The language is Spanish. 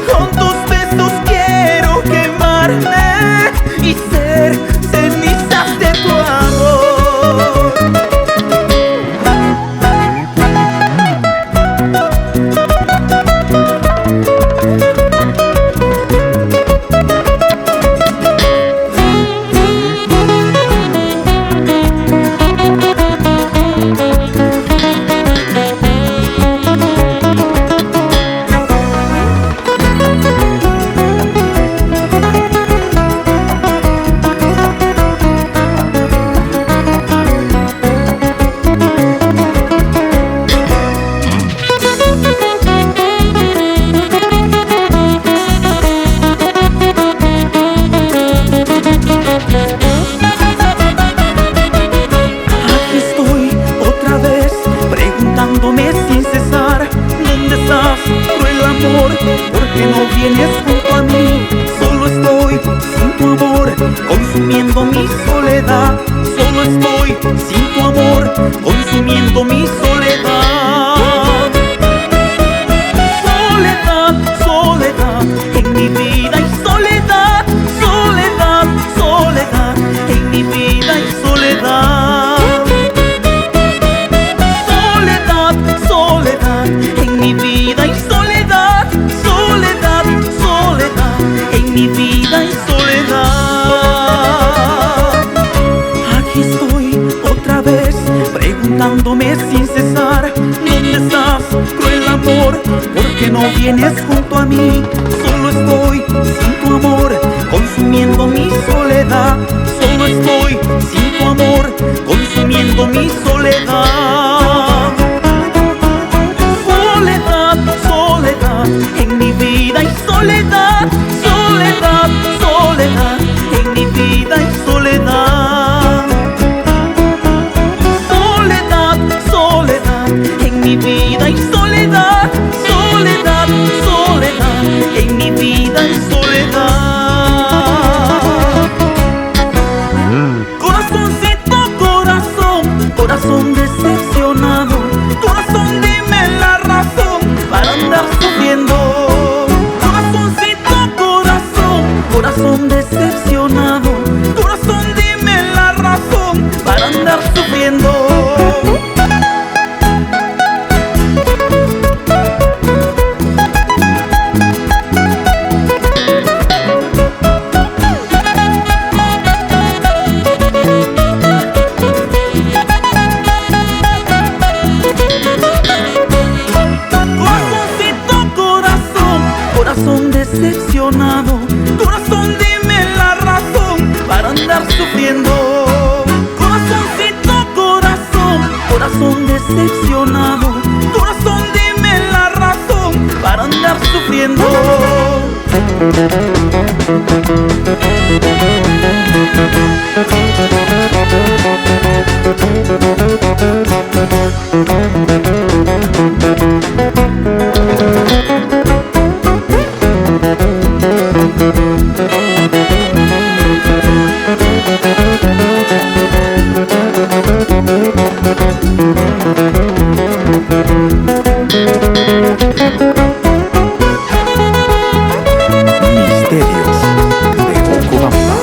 Con tus besos quiero quemarme y ser cenizas de tu amor. Porque no vienes junto a mí, solo estoy sin tu amor, consumiendo mi soledad. Solo estoy sin tu amor, consumiendo mi soledad. Soledad, soledad, en mi vida y soledad. Soledad, soledad, en mi vida y soledad. Soledad, soledad, en mi vida y soledad. Soledad, soledad, en mi vida y soledad. Aquí estoy otra vez preguntándome sin cesar: ¿dónde estás, cruel amor? ¿Por qué no vienes junto a mí? Solo estoy sin tu amor, consumiendo mi soledad. Solo estoy sin tu amor, consumiendo mi soledad. Soledad, soledad, en mi vida y soledad. Soledad, soledad, en mi vida y soledad. Soledad, soledad, en mi vida y soledad. Soledad, soledad, en mi vida y soledad. Corazoncito, corazón, corazón decepcionado. Corazón, dime la razón para andar sufriendo. Corazoncito, corazón, corazón decepcionado. Corazón, dime la razón para andar sufriendo. Corazón decepcionado, corazón, dime la razón para andar sufriendo. Corazoncito, corazón, corazón decepcionado. Corazón, dime la razón para andar sufriendo. Misterios de Okobamba.